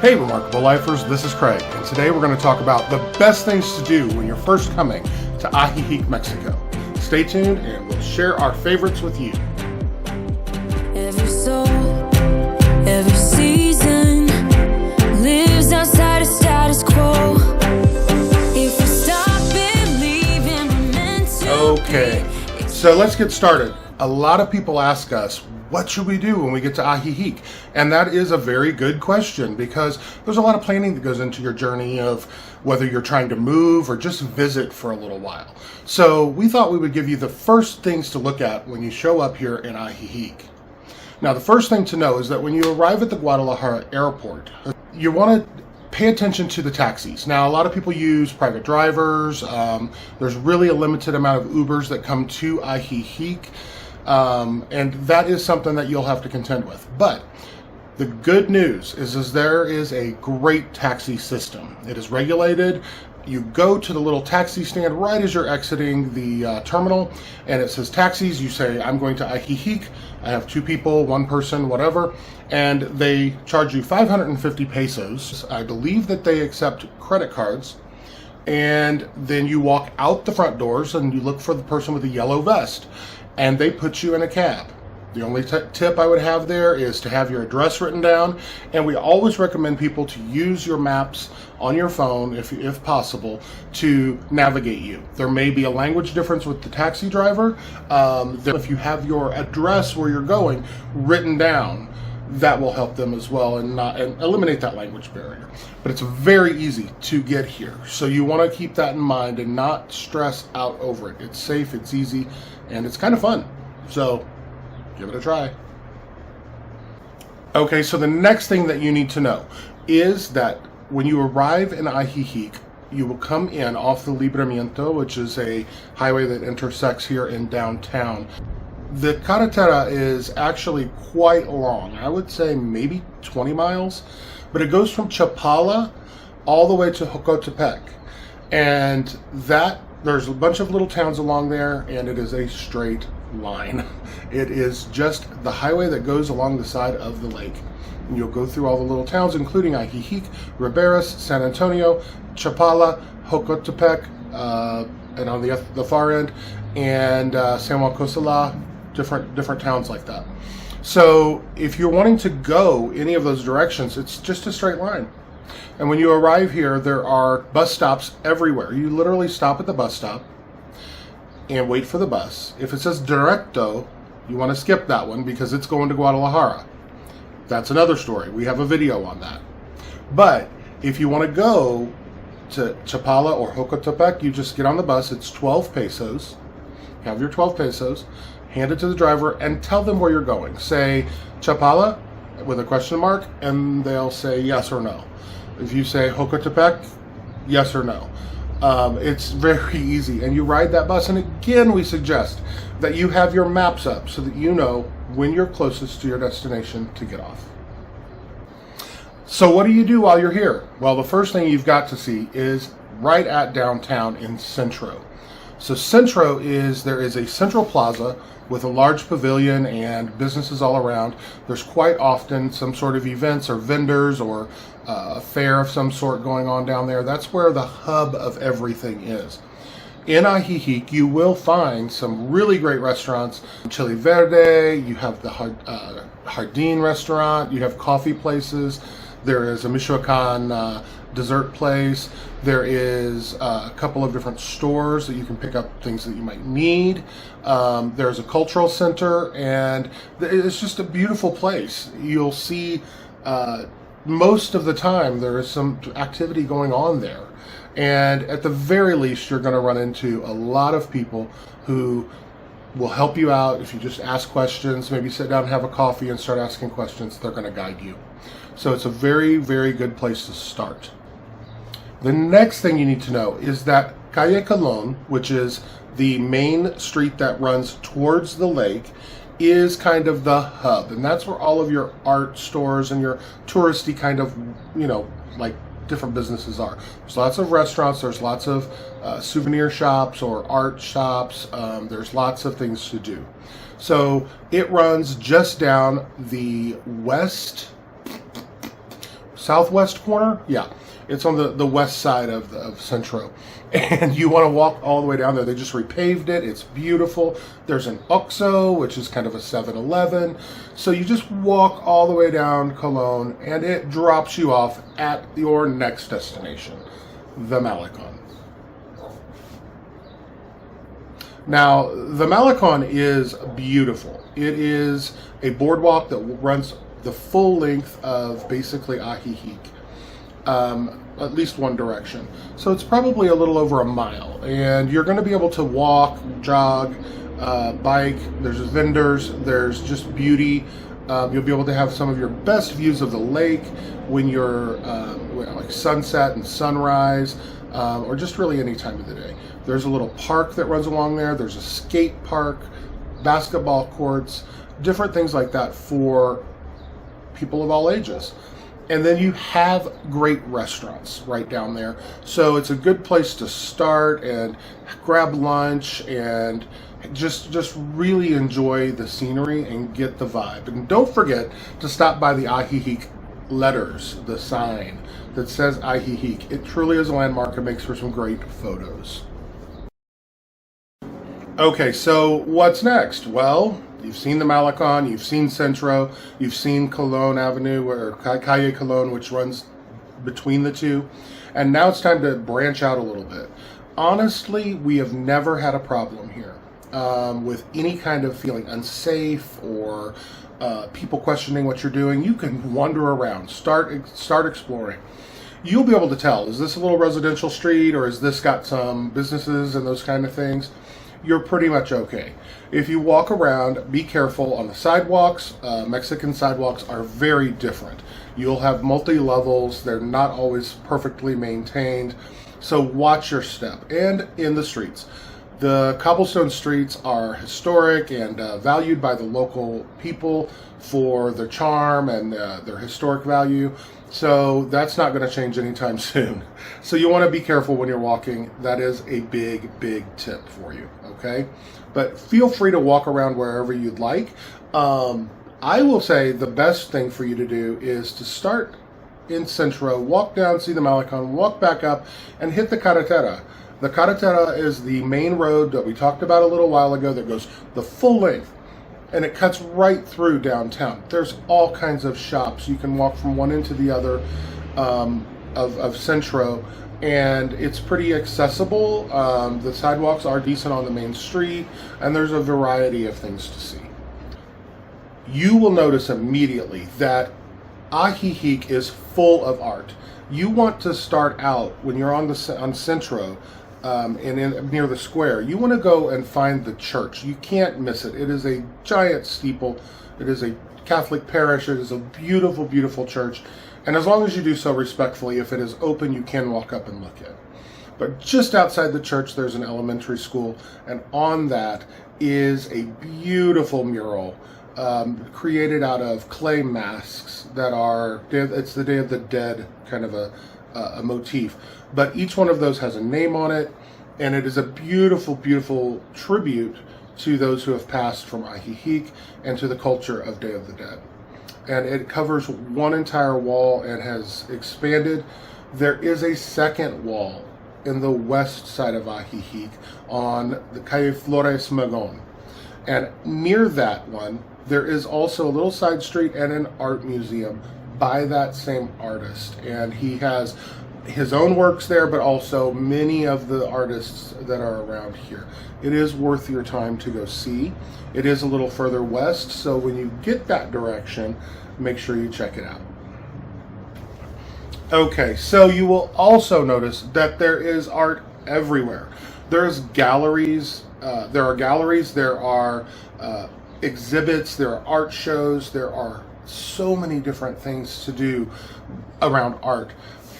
Hey Remarkable Lifers, this is Craig, and today we're going to talk about the best things to do when you're first coming to Ajijic, Mexico. Stay tuned and we'll share our favorites with you. Every soul, every season lives outside of status quo. If we stop believing we're meant to Okay, so let's get started. A lot of people ask us, what should we do when we get to Ajijic? And that is a very good question because there's a lot of planning that goes into your journey of whether you're trying to move or just visit for a little while. So we thought we would give you the first things to look at when you show up here in Ajijic. Now, the first thing to know is that when you arrive at the Guadalajara airport, you want to pay attention to the taxis. Now, a lot of people use private drivers. There's really a limited amount of Ubers that come to Ajijic. And that is something that you'll have to contend with. But the good news is there is a great taxi system. It is regulated. You go to the little taxi stand right as you're exiting the terminal, and it says taxis. You say, I'm going to Ajijic. I have 2 people, 1 person, whatever. And they charge you 550 pesos. I believe that they accept credit cards. And then you walk out the front doors and you look for the person with the yellow vest. And they put you in a cab. The only tip I would have there is to have your address written down, and we always recommend people to use your maps on your phone, if possible, to navigate you. There may be a language difference with the taxi driver. If you have your address where you're going written down, that will help them as well and eliminate that language barrier. But it's very easy to get here, so you want to keep that in mind and not stress out over it. It's safe, it's easy, and it's kind of fun. So give it a try. Okay, so the next thing that you need to know is that when you arrive in Ajijic, you will come in off the Libramiento, which is a highway that intersects here in downtown. The carretera is actually quite long. I would say maybe 20 miles, but it goes from Chapala all the way to Jocotepec. And there's a bunch of little towns along there, and it is a straight line. It is just the highway that goes along the side of the lake. And you'll go through all the little towns, including Ajijic, Riberas, San Antonio, Chapala, Jocotepec, and on the far end, and San Juan Cosala, different towns like that. So if you're wanting to go any of those directions, it's just a straight line. And when you arrive here, there are bus stops everywhere. You literally stop at the bus stop and wait for the bus. If it says directo, you want to skip that one because it's going to Guadalajara. That's another story. We have a video on that. But if you want to go to Chapala or Jocotepec, you just get on the bus. It's 12 pesos. Have your 12 pesos. Hand it to the driver and tell them where you're going. Say Chapala with a question mark, and they'll say yes or no. If you say Jocotepec, yes or no. It's very easy, and you ride that bus. And again, we suggest that you have your maps up so that you know when you're closest to your destination to get off. So what do you do while you're here? Well, the first thing you've got to see is right at downtown in Centro. So Centro there is a central plaza with a large pavilion and businesses all around. There's quite often some sort of events or vendors or a fair of some sort going on down there. That's where the hub of everything is. In Ajijic, you will find some really great restaurants. Chili Verde, you have the Jardín restaurant, you have coffee places. There is a Michoacan dessert place. There is a couple of different stores that you can pick up things that you might need. There's a cultural center, and it's just a beautiful place. You'll see most of the time there is some activity going on there. And at the very least, you're going to run into a lot of people who will help you out. If you just ask questions, maybe sit down and have a coffee and start asking questions, they're going to guide you. So it's a very, very good place to start. The next thing you need to know is that Calle Colón, which is the main street that runs towards the lake, is kind of the hub. And that's where all of your art stores and your touristy kind of, like different businesses are. There's lots of restaurants, there's lots of souvenir shops or art shops. There's lots of things to do. So it runs just down the west southwest corner. Yeah, it's on the west side of Centro. And you want to walk all the way down there. They just repaved it. It's beautiful. There's an OXXO, which is kind of a 7-Eleven. So you just walk all the way down Cologne, and it drops you off at your next destination, the Malecon. Now, the Malecon is beautiful. It is a boardwalk that runs the full length of basically Ajijic, at least one direction. So it's probably a little over a mile, and you're going to be able to walk, jog, bike. There's vendors. There's just beauty. You'll be able to have some of your best views of the lake when you're like sunset and sunrise, or just really any time of the day. There's a little park that runs along there. There's a skate park, basketball courts, different things like that for people of all ages. And then you have great restaurants right down there. So it's a good place to start and grab lunch and just really enjoy the scenery and get the vibe. And don't forget to stop by the Ajijic letters, the sign that says Ajijic. It truly is a landmark. It makes for some great photos. Okay, so what's next? Well, you've seen the Malecon, you've seen Centro, you've seen Cologne Avenue, or Calle Cologne, which runs between the two. And now it's time to branch out a little bit. Honestly, we have never had a problem here with any kind of feeling unsafe or people questioning what you're doing. You can wander around, start exploring. You'll be able to tell, is this a little residential street, or has this got some businesses and those kind of things? You're pretty much okay. If you walk around, be careful on the sidewalks. Mexican sidewalks are very different. You'll have multi-levels. They're not always perfectly maintained. So watch your step. And in the streets. The cobblestone streets are historic and valued by the local people for their charm and their historic value. So that's not going to change anytime soon. So you want to be careful when you're walking. That is a big, big tip for you, okay? But feel free to walk around wherever you'd like. I will say the best thing for you to do is to start in Centro, walk down, see the Malecon, walk back up, and hit the Carretera. The Carretera is the main road that we talked about a little while ago that goes the full length. And it cuts right through downtown. There's all kinds of shops. You can walk from one end to the other of Centro, and it's pretty accessible. The sidewalks are decent on the main street, and there's a variety of things to see. You will notice immediately that Ajijic is full of art. You want to start out when you're on Centro, near the square. You want to go and find the church. You can't miss it. It is a giant steeple. It is a Catholic parish. It is a beautiful, beautiful church. And as long as you do so respectfully, if it is open, you can walk up and look in. But just outside the church, there's an elementary school, and on that is a beautiful mural created out of clay masks that are, it's the Day of the Dead kind of a motif. But each one of those has a name on it, and it is a beautiful, beautiful tribute to those who have passed from Ajijic and to the culture of Day of the Dead. And it covers one entire wall and has expanded. There is a second wall in the west side of Ajijic on the Calle Flores Magón. And near that one, there is also a little side street and an art museum by that same artist. And he has his own works there, but also many of the artists that are around here. It is worth your time to go see. It is a little further west, so when you get that direction, make sure you check it out. Okay, so you will also notice that there is art everywhere. There's galleries, there are exhibits, there are art shows, there are so many different things to do around art.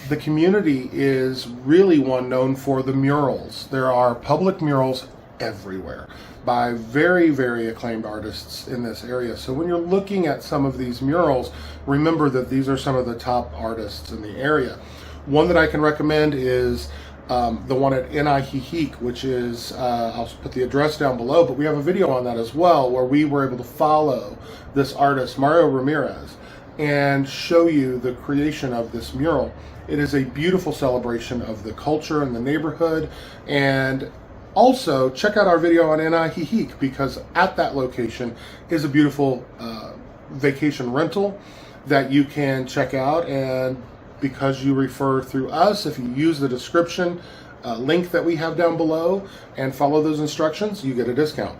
The community is really one known for the murals. There are public murals everywhere by very, very acclaimed artists in this area. So when you're looking at some of these murals, remember that these are some of the top artists in the area. One that I can recommend is the one at Ajijic, which is, I'll put the address down below, but we have a video on that as well, where we were able to follow this artist, Mario Ramirez. and show you the creation of this mural. It is a beautiful celebration of the culture and the neighborhood. And also check out our video on Ajijic, because at that location is a beautiful vacation rental that you can check out. And because you refer through us, if you use the description link that we have down below and follow those instructions, you get a discount.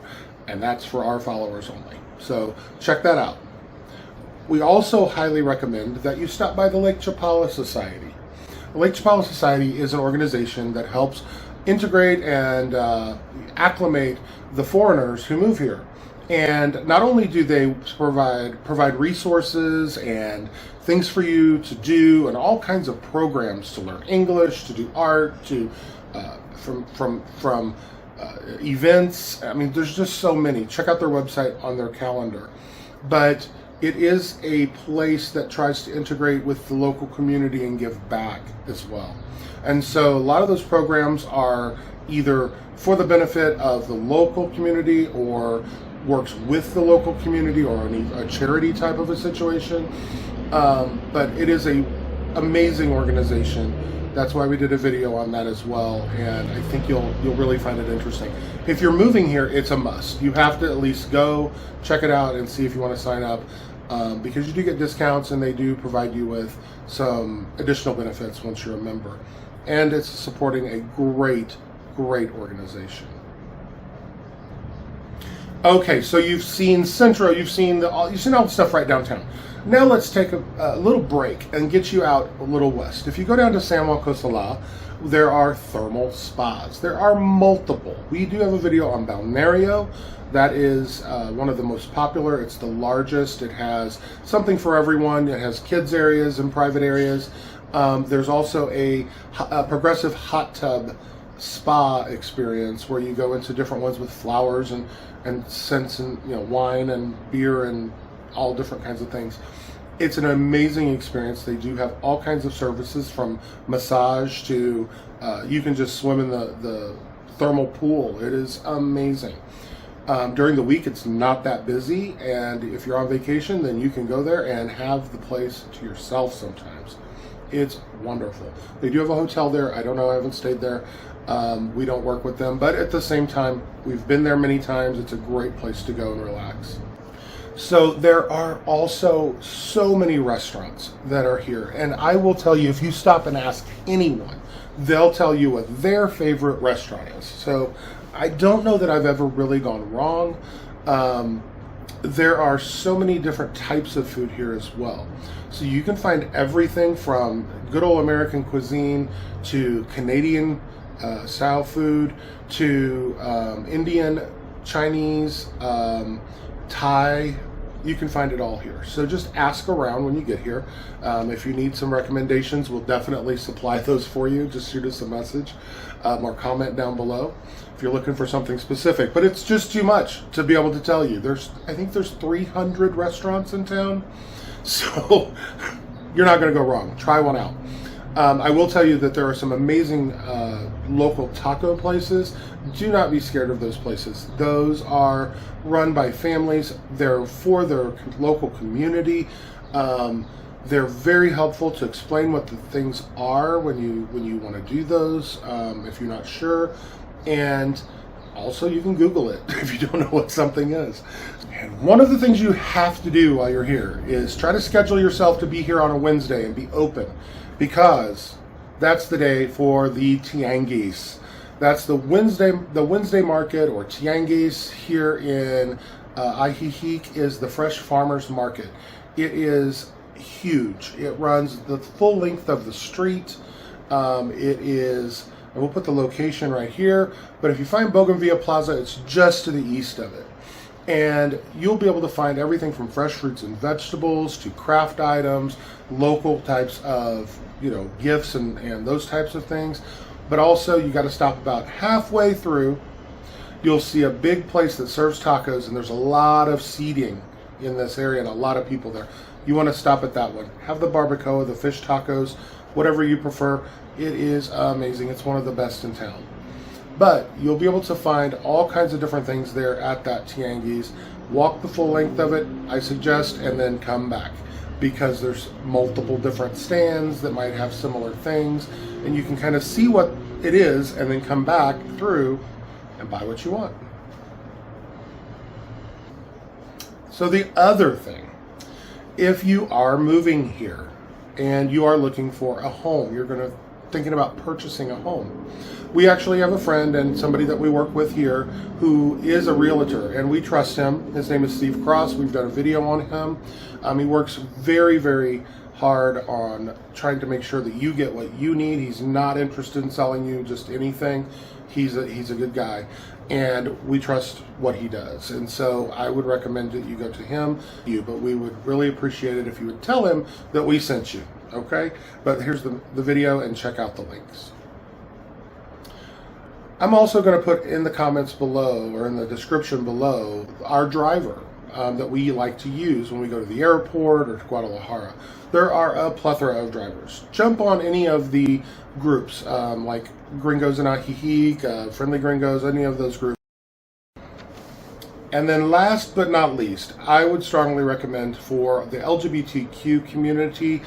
And that's for our followers only. So check that out. We also highly recommend that you stop by the Lake Chapala Society. The Lake Chapala Society is an organization that helps integrate and acclimate the foreigners who move here. And not only do they provide resources and things for you to do, and all kinds of programs to learn English, to do art, to from events. I mean, there's just so many. Check out their website on their calendar. But it is a place that tries to integrate with the local community and give back as well. And so a lot of those programs are either for the benefit of the local community or works with the local community, or a charity type of a situation. But it is a amazing organization. That's why we did a video on that as well, and I think you'll really find it interesting. If you're moving here, it's a must. You have to at least go check it out and see if you want to sign up, because you do get discounts, and they do provide you with some additional benefits once you're a member. And it's supporting a great organization. Okay, so you've seen Centro, you've seen all the stuff right downtown. Now let's take a little break and get you out a little west. If you go down to San Juan Cosala, there are thermal spas. There are multiple. We do have a video on Balneario. That is one of the most popular. It's the largest. It has something for everyone. It has kids areas and private areas. There's also a progressive hot tub spa experience where you go into different ones with flowers and scents and wine and beer and all different kinds of things. It's an amazing experience. They do have all kinds of services, from massage to you can just swim in the thermal pool. It is amazing. During the week, it's not that busy, and if you're on vacation, then you can go there and have the place to yourself sometimes. It's wonderful. They do have a hotel there. I don't know, I haven't stayed there. We don't work with them, but at the same time, we've been there many times. It's a great place to go and relax. So there are also so many restaurants that are here, and I will tell you, if you stop and ask anyone, they'll tell you what their favorite restaurant is. So I don't know that I've ever really gone wrong. There are so many different types of food here as well. So you can find everything from good old American cuisine to Canadian style food to Indian, Chinese, Thai. You can find it all here. So just ask around when you get here. If you need some recommendations, we'll definitely supply those for you. Just shoot us a message or comment down below if you're looking for something specific. But it's just too much to be able to tell you. I think there's 300 restaurants in town. So you're not going to go wrong. Try one out. I will tell you that there are some amazing local taco places. Do not be scared of those places. Those are run by families. They're for their local community. They're very helpful to explain what the things are when you want to do those, if you're not sure. And also, you can Google it if you don't know what something is. And one of the things you have to do while you're here is try to schedule yourself to be here on a Wednesday and be open, because that's the day for the tianguis. That's the Wednesday market, or tianguis, here in Ajijic, is the fresh farmers market. It is huge. It runs the full length of the street. It is, and we'll put the location right here, but if you find Bougainville Plaza, it's just to the east of it. And you'll be able to find everything from fresh fruits and vegetables to craft items, local types of gifts and those types of things. But also, you got to stop about halfway through. You'll see a big place that serves tacos, and there's a lot of seating in this area and a lot of people there. You want to stop at that one. Have the barbacoa, the fish tacos, whatever you prefer. It is amazing. It's one of the best in town. But you'll be able to find all kinds of different things there at that tianguis. Walk the full length of it, I suggest, and then come back, because there's multiple different stands that might have similar things, and you can kind of see what it is and then come back through and buy what you want. So the other thing, if you are moving here and you are looking for a home, you're thinking about purchasing a home. We actually have a friend and somebody that we work with here who is a realtor, and we trust him. His name is Steve Cross. We've done a video on him. He works very, very hard on trying to make sure that you get what you need. He's not interested in selling you just anything. He's a good guy, and we trust what he does. And so I would recommend that you go to him, but we would really appreciate it if you would tell him that we sent you, okay? But here's the video, and check out the links. I'm also going to put in the comments below, or in the description below, our driver that we like to use when we go to the airport or to Guadalajara. There are a plethora of drivers. Jump on any of the groups, like Gringos in Ajijic, Friendly Gringos, any of those groups. And then last but not least, I would strongly recommend for the LGBTQ community,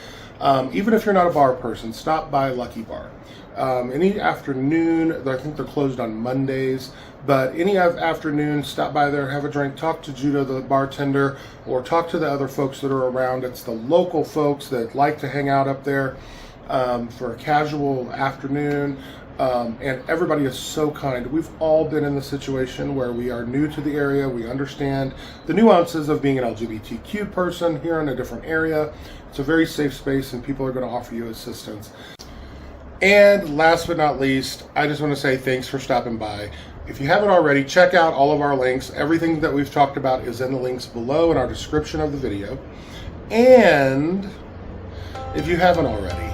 even if you're not a bar person, stop by Lucky Bar. Any afternoon, I think they're closed on Mondays, but any afternoon, stop by there, have a drink, talk to Judah, the bartender, or talk to the other folks that are around. It's the local folks that like to hang out up there for a casual afternoon. And everybody is so kind. We've all been in the situation where we are new to the area. We understand the nuances of being an LGBTQ person here in a different area. It's a very safe space, and people are going to offer you assistance. And last but not least, I just want to say thanks for stopping by. If you haven't already, check out all of our links. Everything that we've talked about is in the links below in our description of the video. And if you haven't already,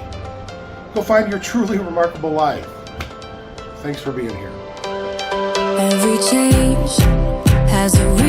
go find your truly remarkable life. Thanks for being here. Every change has a